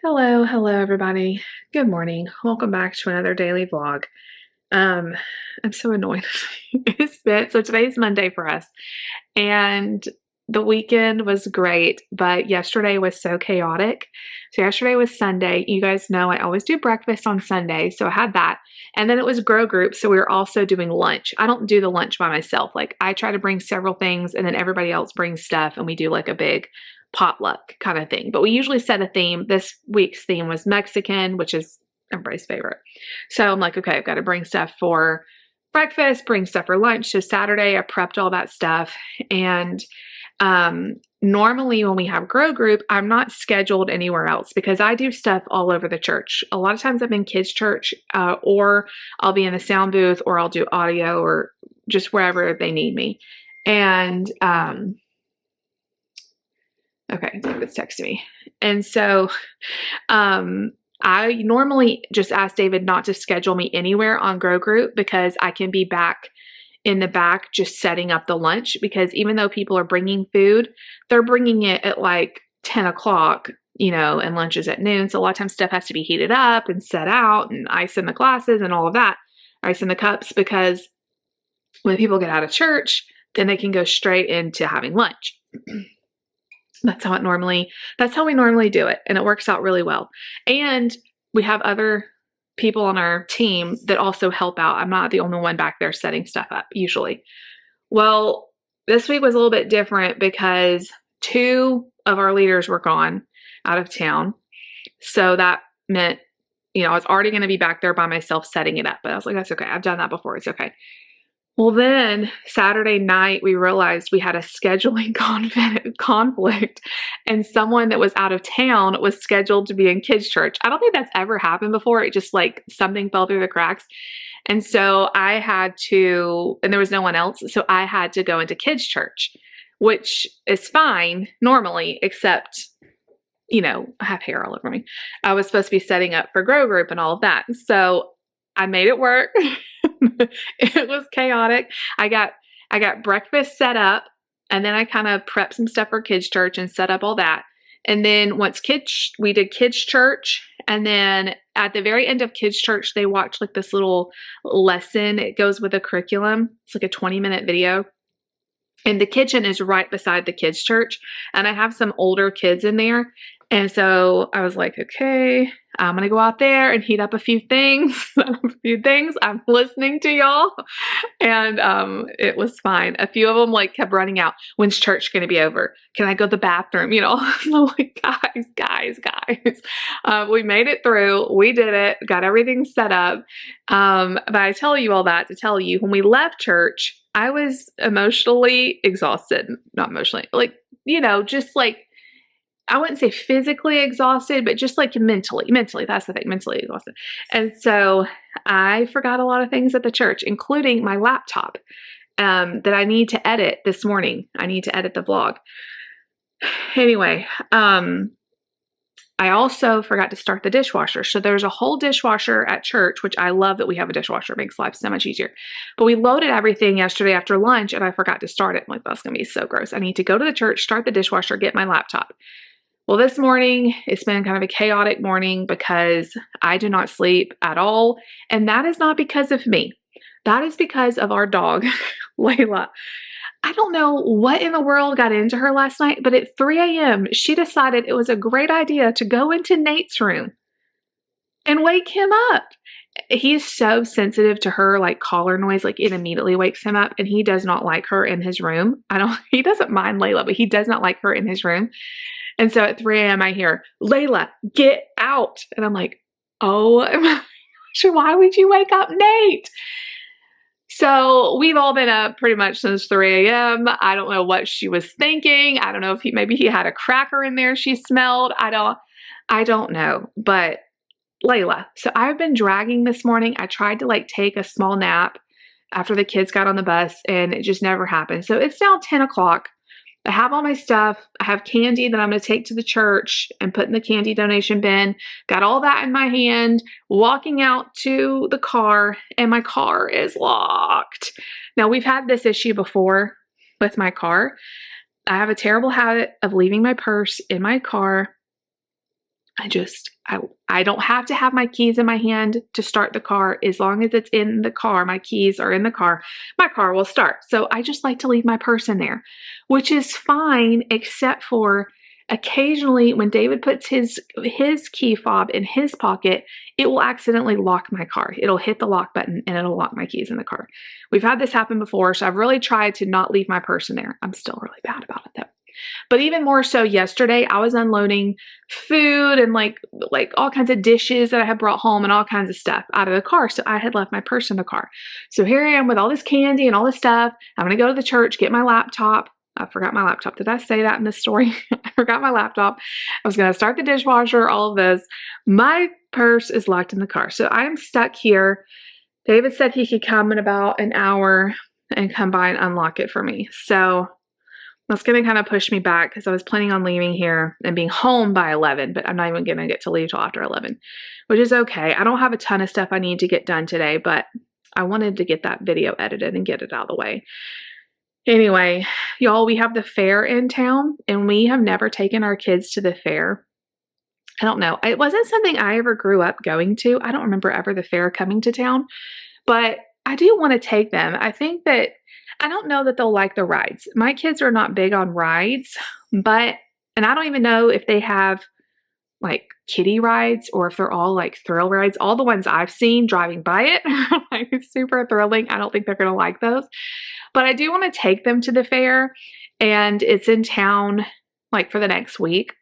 Hello everybody. Good morning. Welcome back to another daily vlog. Um, I'm so annoyed. So today's Monday for us, and the weekend was great, but yesterday was so chaotic. So yesterday was Sunday. You guys know I always do breakfast on Sunday, so I had that. And then it was grow group, so we were also doing lunch. I don't do the lunch by myself. Like I try to bring several things and then everybody else brings stuff and we do like a big potluck kind of thing. But we usually set a theme. This week's theme was Mexican, which is everybody's favorite. So I'm like, okay, I've got to bring stuff for breakfast, bring stuff for lunch. So Saturday I prepped all that stuff. And normally when we have grow group, I'm not scheduled anywhere else because I do stuff all over the church. A lot of times I'm in kids church, or I'll be in the sound booth, or I'll do audio, or just wherever they need me. And, okay, David's texting me. And so, I normally just ask David not to schedule me anywhere on Grow Group because I can be back in the back just setting up the lunch, because even though people are bringing food, they're bringing it at like 10 o'clock, and lunch is at noon. So a lot of times stuff has to be heated up and set out and ice in the glasses and all of that, ice in the cups, because when people get out of church, then they can go straight into having lunch. That's how we normally do it. And it works out really well. And we have other people on our team that also help out. I'm not the only one back there setting stuff up usually. Well, this week was a little bit different because 2 of our leaders were gone out of town. So that meant, I was already going to be back there by myself setting it up, but I was like, that's okay. I've done that before. It's okay. Well, then Saturday night, we realized we had a scheduling conflict, and someone that was out of town was scheduled to be in kids' church. I don't think that's ever happened before. It just like something fell through the cracks. And so I had to, and there was no one else. So I had to go into kids' church, which is fine normally, except, I have hair all over me. I was supposed to be setting up for Grow Group and all of that. So I made it work. It was chaotic. I got breakfast set up, and then I kind of prepped some stuff for kids' church and set up all that. And then we did kids' church, and then at the very end of kids' church, they watched like this little lesson. It goes with the curriculum. It's like a 20-minute video. And the kitchen is right beside the kids' church, and I have some older kids in there. And so I was like, okay, I'm going to go out there and heat up a few things. I'm listening to y'all. And it was fine. A few of them like kept running out. When's church going to be over? Can I go to the bathroom? I'm like, guys. We made it through. We did it. Got everything set up. But I tell you all that to tell you, when we left church, I was emotionally exhausted. Not emotionally, just like, I wouldn't say physically exhausted, but just like mentally, that's the thing, mentally exhausted. And so I forgot a lot of things at the church, including my laptop, that I need to edit this morning. I need to edit the vlog. Anyway, I also forgot to start the dishwasher. So there's a whole dishwasher at church, which I love that we have a dishwasher. It makes life so much easier. But we loaded everything yesterday after lunch, and I forgot to start it. I'm like, that's going to be so gross. I need to go to the church, start the dishwasher, get my laptop. Well, this morning, it's been kind of a chaotic morning because I do not sleep at all. And that is not because of me. That is because of our dog, Layla. I don't know what in the world got into her last night, but at 3 a.m., she decided it was a great idea to go into Nate's room and wake him up. He is so sensitive to her like collar noise, like it immediately wakes him up, and he does not like her in his room. He doesn't mind Layla, but he does not like her in his room. And so at 3 a.m. I hear, Layla, get out. And I'm like, oh my gosh, why would you wake up Nate? So we've all been up pretty much since 3 a.m. I don't know what she was thinking. I don't know if maybe he had a cracker in there she smelled. I don't know, but Layla. So I've been dragging this morning. I tried to like take a small nap after the kids got on the bus, and it just never happened. So it's now 10 o'clock. I have all my stuff. I have candy that I'm going to take to the church and put in the candy donation bin. Got all that in my hand, walking out to the car, and my car is locked. Now, we've had this issue before with my car. I have a terrible habit of leaving my purse in my car. I don't have to have my keys in my hand to start the car. As long as it's in the car, my keys are in the car, my car will start. So I just like to leave my purse in there, which is fine, except for occasionally when David puts his key fob in his pocket, it will accidentally lock my car. It'll hit the lock button and it'll lock my keys in the car. We've had this happen before, so I've really tried to not leave my purse in there. I'm still really bad about it though. But even more so yesterday, I was unloading food and like all kinds of dishes that I had brought home and all kinds of stuff out of the car. So I had left my purse in the car. So here I am with all this candy and all this stuff. I'm going to go to the church, get my laptop. I forgot my laptop. Did I say that in this story? I forgot my laptop. I was going to start the dishwasher, all of this. My purse is locked in the car. So I'm stuck here. David said he could come in about an hour and come by and unlock it for me. So that's going to kind of push me back because I was planning on leaving here and being home by 11, but I'm not even going to get to leave till after 11, which is okay. I don't have a ton of stuff I need to get done today, but I wanted to get that video edited and get it out of the way. Anyway, y'all, we have the fair in town and we have never taken our kids to the fair. I don't know. It wasn't something I ever grew up going to. I don't remember ever the fair coming to town, but I do want to take them. I think that I don't know that they'll like the rides. My kids are not big on rides, and I don't even know if they have like kiddie rides or if they're all like thrill rides. All the ones I've seen driving by it are like super thrilling. I don't think they're going to like those, but I do want to take them to the fair, and it's in town like for the next week.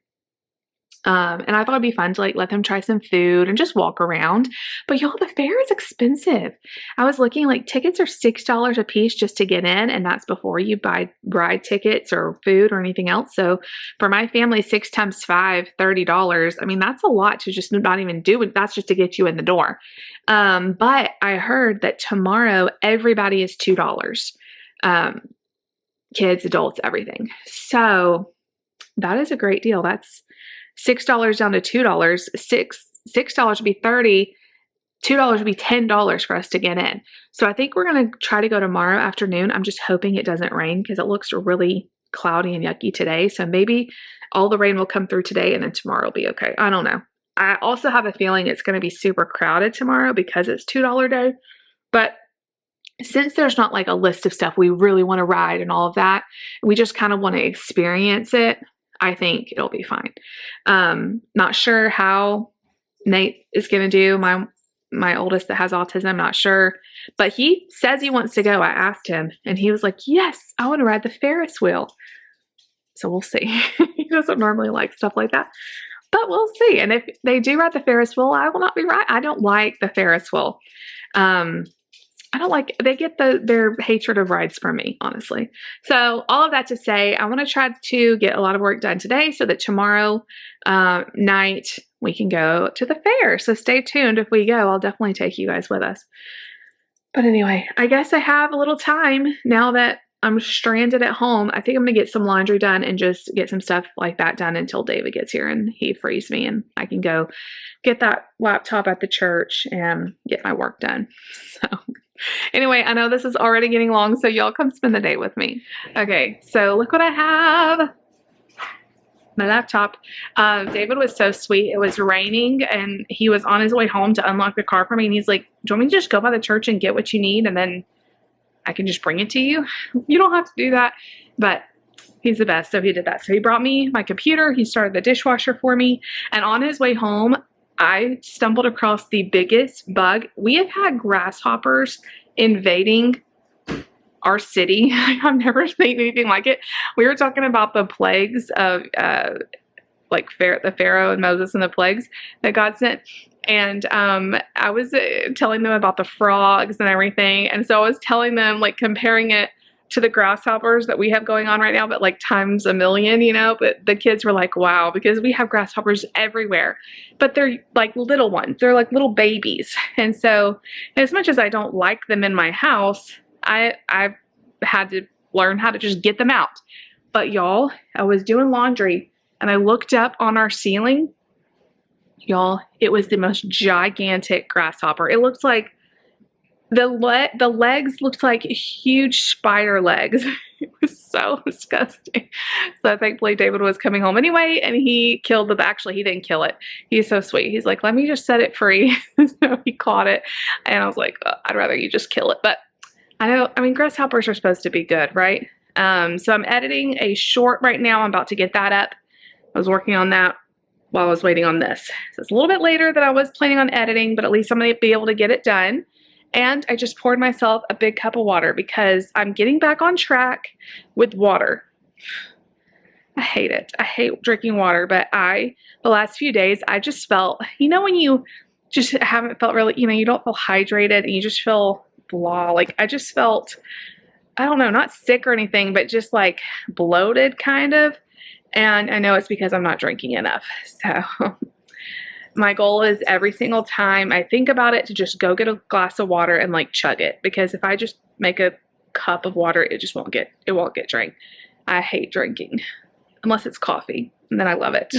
And I thought it'd be fun to like let them try some food and just walk around. But y'all, the fair is expensive. I was looking, like tickets are $6 a piece just to get in, and that's before you buy ride tickets or food or anything else. So for my family, 6 times 5, $30. I mean, that's a lot to just not even do it. That's just to get you in the door. But I heard that tomorrow everybody is $2. Kids, adults, everything. So that is a great deal. That's $6 down to $2. $6 would be $30. $2 would be $10 for us to get in. So I think we're going to try to go tomorrow afternoon. I'm just hoping it doesn't rain because it looks really cloudy and yucky today. So maybe all the rain will come through today and then tomorrow will be okay. I don't know. I also have a feeling it's going to be super crowded tomorrow because it's $2 day. But since there's not like a list of stuff we really want to ride and all of that, we just kind of want to experience it. I think it'll be fine. Not sure how Nate is going to do. My oldest that has autism, not sure, but he says he wants to go. I asked him and he was like, yes, I want to ride the Ferris wheel. So we'll see. He doesn't normally like stuff like that, but we'll see. And if they do ride the Ferris wheel, I will not be right. I don't like the Ferris wheel. I don't like, they get their hatred of rides from me, honestly. So all of that to say, I want to try to get a lot of work done today so that tomorrow night we can go to the fair. So stay tuned. If we go, I'll definitely take you guys with us. But anyway, I guess I have a little time now that I'm stranded at home. I think I'm going to get some laundry done and just get some stuff like that done until David gets here and he frees me and I can go get that laptop at the church and get my work done. So anyway, I know this is already getting long, so y'all come spend the day with me. Okay, so look what I have. My laptop. David was so sweet. It was raining and he was on his way home to unlock the car for me and he's like, do you want me to just go by the church and get what you need and then I can just bring it to you? You don't have to do that, but he's the best, so he did that. So he brought me my computer, he started the dishwasher for me, and on his way home, I stumbled across the biggest bug. We have had grasshoppers invading our city. I've never seen anything like it. We were talking about the plagues of like the Pharaoh and Moses and the plagues that God sent. And I was telling them about the frogs and everything. And so I was telling them, like, comparing it to the grasshoppers that we have going on right now, but like times a million, you know. But the kids were like, wow, because we have grasshoppers everywhere, but they're like little ones. They're like little babies. And so as much as I don't like them in my house, I've had to learn how to just get them out. But y'all, I was doing laundry and I looked up on our ceiling. Y'all, it was the most gigantic grasshopper. It looked like the legs looked like huge spider legs. It was so disgusting. So thankfully David was coming home anyway, and he killed actually he didn't kill it. He's so sweet. He's like, let me just set it free. So he caught it, and I was like, I'd rather you just kill it. But I mean, grasshoppers are supposed to be good, right? So I'm editing a short right now. I'm about to get that up. I was working on that while I was waiting on this. So it's a little bit later than I was planning on editing, but at least I'm going to be able to get it done. And I just poured myself a big cup of water because I'm getting back on track with water. I hate it. I hate drinking water, but the last few days, I just felt, when you just haven't felt really, you don't feel hydrated and you just feel blah. Like I just felt, I don't know, not sick or anything, but just like bloated kind of. And I know it's because I'm not drinking enough. So my goal is every single time I think about it to just go get a glass of water and like chug it. Because if I just make a cup of water, it won't get drank. I hate drinking unless it's coffee, and then I love it.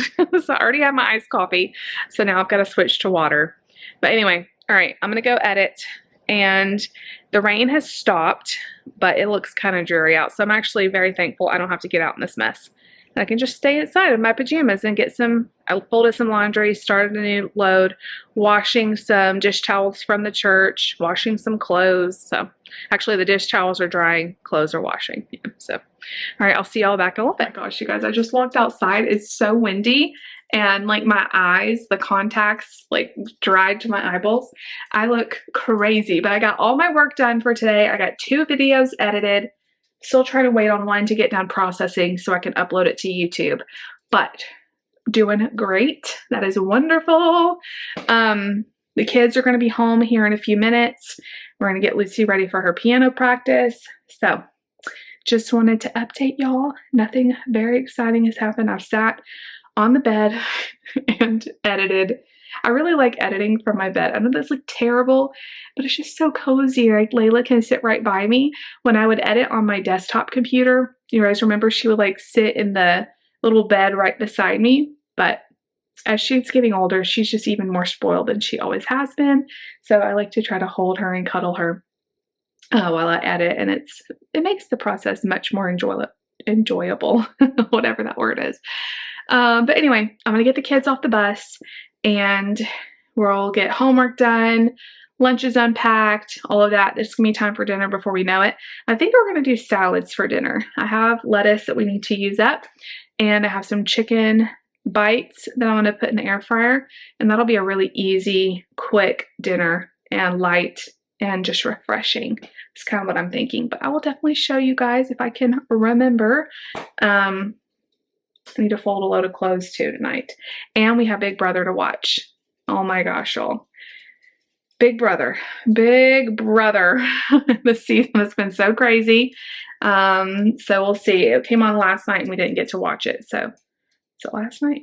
So I already have my iced coffee. So now I've got to switch to water. But anyway, all right, I'm going to go edit. And the rain has stopped, but it looks kind of dreary out. So I'm actually very thankful I don't have to get out in this mess. I can just stay inside in my pajamas and I folded some laundry, started a new load, washing some dish towels from the church, washing some clothes. So actually the dish towels are drying, clothes are washing. Yeah, so, all right, I'll see y'all back in a little bit. Oh my gosh, you guys, I just walked outside. It's so windy and like my eyes, the contacts like dried to my eyeballs. I look crazy, but I got all my work done for today. I got 2 videos edited. Still trying to wait on one to get done processing so I can upload it to YouTube, but doing great. That is wonderful. The kids are going to be home here in a few minutes. We're going to get Lucy ready for her piano practice. So just wanted to update y'all. Nothing very exciting has happened. I've sat on the bed and edited. I really like editing from my bed. I know that's like terrible, but it's just so cozy. Like Layla can sit right by me. When I would edit on my desktop computer, you guys remember she would like sit in the little bed right beside me. But as she's getting older, she's just even more spoiled than she always has been. So I like to try to hold her and cuddle her while I edit, and it makes the process much more enjoyable, whatever that word is. But anyway, I'm gonna get the kids off the bus. And we'll get homework done, lunch is unpacked, all of that. It's gonna be time for dinner before we know it. I think we're gonna do salads for dinner. I have lettuce that we need to use up, and I have some chicken bites that I'm gonna put in the air fryer, and that'll be a really easy, quick dinner and light and just refreshing. It's kind of what I'm thinking, but I will definitely show you guys if I can remember. I need to fold a load of clothes too tonight. And we have Big Brother to watch. Oh my gosh, y'all. Big Brother. Big Brother. This season has been so crazy. So we'll see. It came on last night and we didn't get to watch it. So, is it last night?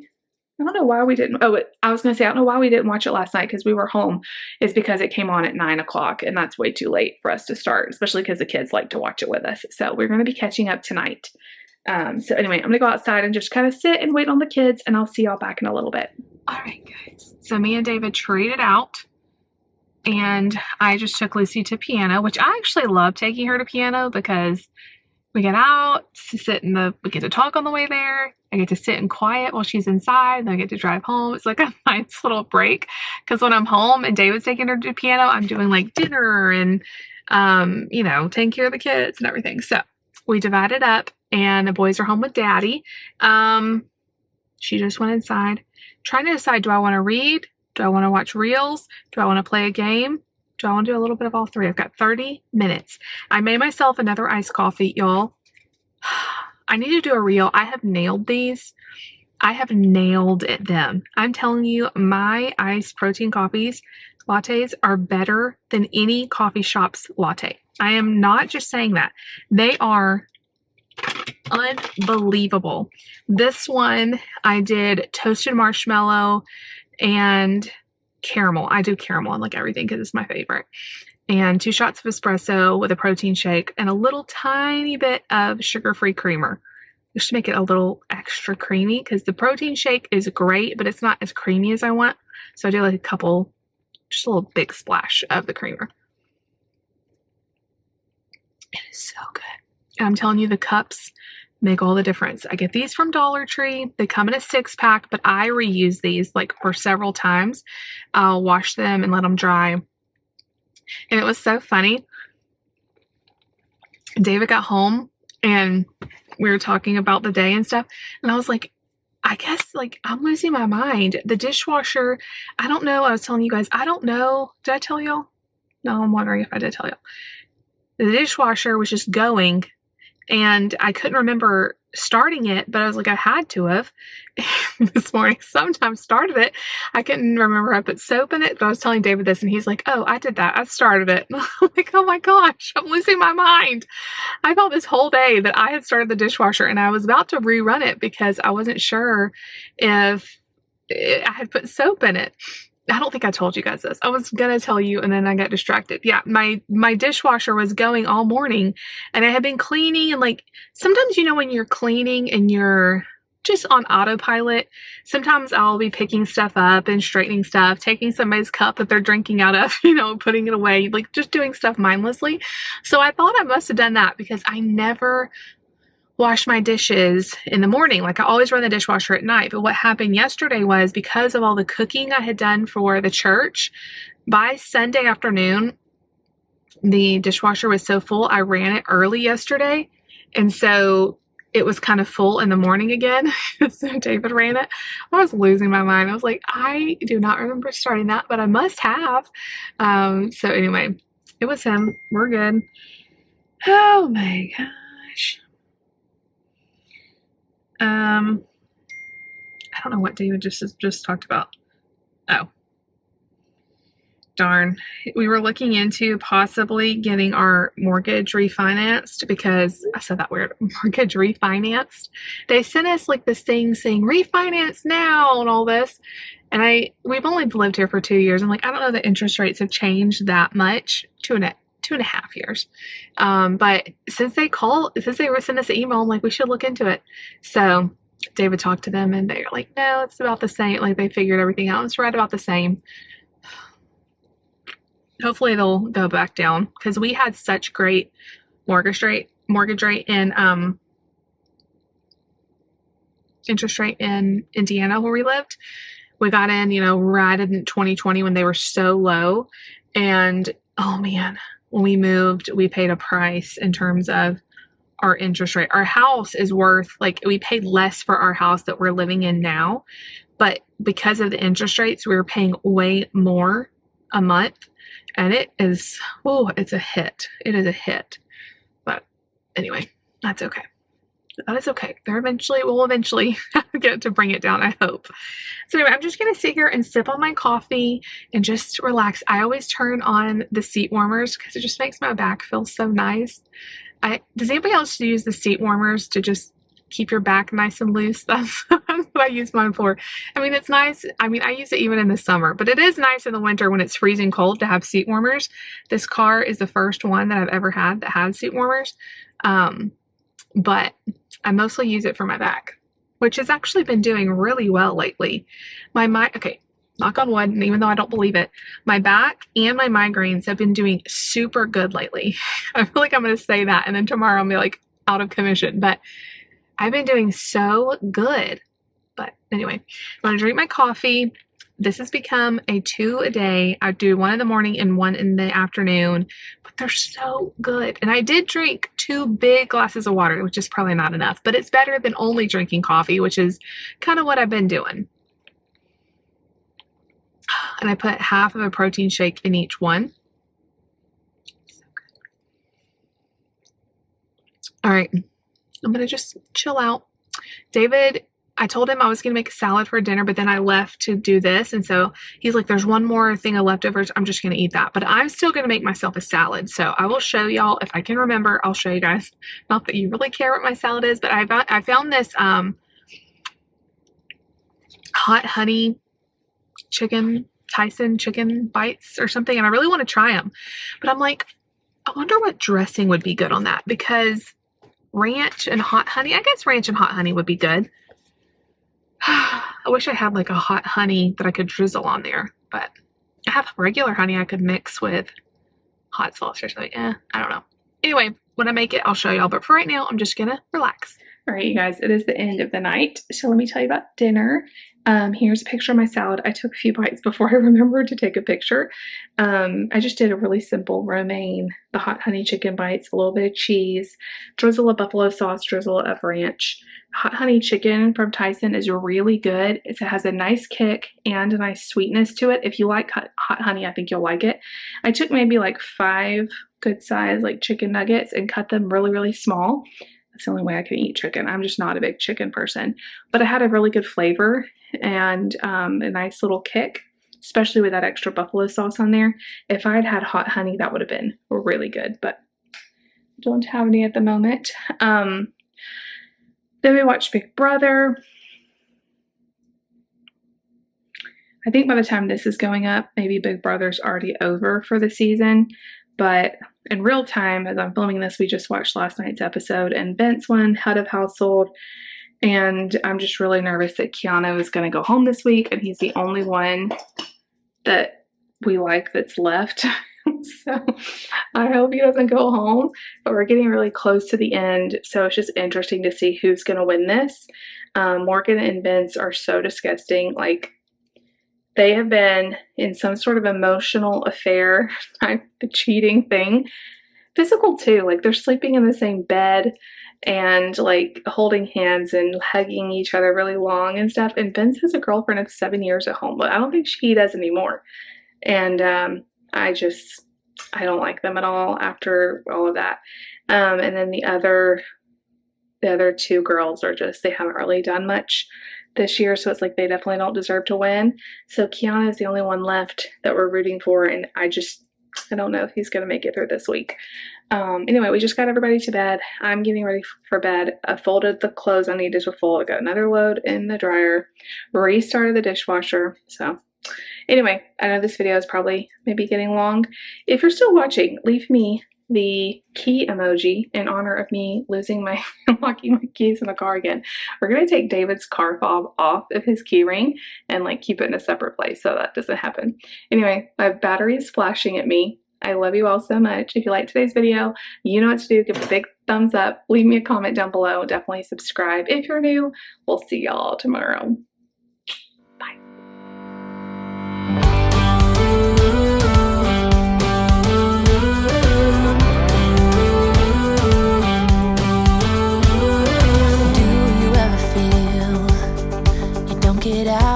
I don't know why we didn't. Oh, I was going to say, I don't know why we didn't watch it last night because we were home. It's because it came on at 9 o'clock and that's way too late for us to start, especially because the kids like to watch it with us. So we're going to be catching up tonight. So anyway, I'm gonna go outside and just kind of sit and wait on the kids, and I'll see y'all back in a little bit. All right, guys. So me and David traded out, and I just took Lucy to piano, which I actually love taking her to piano because we get out to sit we get to talk on the way there. I get to sit in quiet while she's inside, then I get to drive home. It's like a nice little break because when I'm home and David's taking her to piano, I'm doing like dinner and, taking care of the kids and everything. So we divided up. And the boys are home with Daddy. She just went inside. Trying to decide, do I want to read? Do I want to watch reels? Do I want to play a game? Do I want to do a little bit of all three? I've got 30 minutes. I made myself another iced coffee, y'all. I need to do a reel. I have nailed these. I have nailed them. I'm telling you, my iced protein lattes are better than any coffee shop's latte. I am not just saying that. They are unbelievable. This one I did toasted marshmallow and caramel. I do caramel on like everything because it's my favorite. And 2 shots of espresso with a protein shake and a little tiny bit of sugar-free creamer. Just to make it a little extra creamy because the protein shake is great, but it's not as creamy as I want. So I do like just a little big splash of the creamer. It is so good. And I'm telling you, the cups make all the difference. I get these from Dollar Tree. They come in a 6-pack, but I reuse these like for several times. I'll wash them and let them dry. And it was so funny. David got home and we were talking about the day and stuff. And I was like, I guess like I'm losing my mind. The dishwasher, I don't know. I was telling you guys, I don't know. Did I tell y'all? No, I'm wondering if I did tell y'all. The dishwasher was just going and I couldn't remember starting it, but I was like, I had to have this morning. Sometimes started it. I couldn't remember I put soap in it, but I was telling David this and he's like, oh, I did that. I started it. And I'm like, oh my gosh, I'm losing my mind. I thought this whole day that I had started the dishwasher and I was about to rerun it because I wasn't sure if I had put soap in it. I don't think I told you guys this. I was gonna tell you and then I got distracted. Yeah, my dishwasher was going all morning and I had been cleaning and like sometimes when you're cleaning and you're just on autopilot, sometimes I'll be picking stuff up and straightening stuff, taking somebody's cup that they're drinking out of, putting it away, like just doing stuff mindlessly. So I thought I must have done that because I never wash my dishes in the morning. Like I always run the dishwasher at night. But what happened yesterday was because of all the cooking I had done for the church, by Sunday afternoon, the dishwasher was so full, I ran it early yesterday. And so it was kind of full in the morning again. So David ran it. I was losing my mind. I was like, I do not remember starting that, but I must have. So anyway, it was him. We're good. Oh my gosh. I don't know what David just talked about. Oh, darn. We were looking into possibly getting our mortgage refinanced because I said that weird, mortgage refinanced. They sent us like this thing saying refinance now and all this. And we've only lived here for 2 years. I'm like, I don't know the interest rates have changed that much. 2.5 years. But since they sent us an email, I'm like, we should look into it. So David talked to them and they're like, no, it's about the same. Like they figured everything out. It's right about the same. Hopefully they'll go back down because we had such great mortgage rate in interest rate in Indiana where we lived. We got in, right in 2020 when they were so low. And oh man, when we moved, we paid a price in terms of our interest rate. Our house is worth, like, we paid less for our house that we're living in now. But because of the interest rates, we were paying way more a month. And it is, it's a hit. It is a hit. But anyway, that's okay. That is okay. We'll eventually get to bring it down, I hope. So anyway, I'm just going to sit here and sip on my coffee and just relax. I always turn on the seat warmers because it just makes my back feel so nice. Does anybody else use the seat warmers to just keep your back nice and loose? That's what I use mine for. I mean, it's nice. I mean, I use it even in the summer, but it is nice in the winter when it's freezing cold to have seat warmers. This car is the first one that I've ever had that had seat warmers. But I mostly use it for my back, which has actually been doing really well lately. Okay, knock on wood, and even though I don't believe it, my back and my migraines have been doing super good lately. I feel like I'm going to say that, and then tomorrow I'll be like out of commission, but I've been doing so good. But anyway, I'm going to drink my coffee. This has become a 2 a day. I do 1 in the morning and 1 in the afternoon, but they're so good. And I did drink 2 big glasses of water, which is probably not enough, but it's better than only drinking coffee, which is kind of what I've been doing. And I put half of a protein shake in each one. So good. All right, I'm going to just chill out. David, I told him I was going to make a salad for dinner, but then I left to do this. And so he's like, there's one more thing of leftovers. I'm just going to eat that. But I'm still going to make myself a salad. So I will show y'all. If I can remember, I'll show you guys. Not that you really care what my salad is, but I found this hot honey chicken, Tyson chicken bites or something. And I really want to try them. But I'm like, I wonder what dressing would be good on that, because ranch and hot honey, I guess ranch and hot honey would be good. I wish I had like a hot honey that I could drizzle on there, but I have regular honey I could mix with hot sauce or something. I don't know. Anyway, when I make it, I'll show y'all. But for right now, I'm just gonna relax. All right, you guys, it is the end of the night. So let me tell you about dinner. Here's a picture of my salad. I took a few bites before I remembered to take a picture. I just did a really simple romaine, the hot honey chicken bites, a little bit of cheese, drizzle of buffalo sauce, drizzle of ranch. Hot honey chicken from Tyson is really good. It has a nice kick and a nice sweetness to it. If you like hot honey, I think you'll like it. I took maybe like 5 good size like chicken nuggets and cut them really, really small. That's the only way I can eat chicken. I'm just not a big chicken person. But it had a really good flavor and a nice little kick, especially with that extra buffalo sauce on there. If I'd had hot honey, that would have been really good, but don't have any at the moment. Then we watched Big Brother. I think by the time this is going up, maybe Big Brother's already over for the season. But in real time, as I'm filming this, we just watched last night's episode, and Vince won Head of Household. And I'm just really nervous that Keanu is going to go home this week, and he's the only one that we like that's left. So I hope he doesn't go home, but we're getting really close to the end. So it's just interesting to see who's going to win this. Morgan and Vince are so disgusting. Like, they have been in some sort of emotional affair, type of cheating thing. Physical too, like they're sleeping in the same bed and like holding hands and hugging each other really long and stuff. And Vince has a girlfriend of 7 years at home, but I don't think he does anymore. And I don't like them at all after all of that. And then the other 2 girls are just, they haven't really done much this year, so it's like they definitely don't deserve to win. So Keanu is the only one left that we're rooting for, and I don't know if he's going to make it through this week. Anyway, we just got everybody to bed. I'm getting ready for bed. I folded the clothes I needed to fold. I got another load in the dryer, restarted the dishwasher. So anyway, I know this video is probably maybe getting long. If you're still watching, leave me the key emoji in honor of me losing my locking my keys in the car again. We're gonna take David's car fob off of his key ring and like keep it in a separate place so that doesn't happen. Anyway, my battery is flashing at me. I love you all so much. If you liked today's video, you know what to do. Give it a big thumbs up. Leave me a comment down below. Definitely subscribe if you're new. We'll see y'all tomorrow. Bye.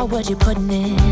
What you putting in?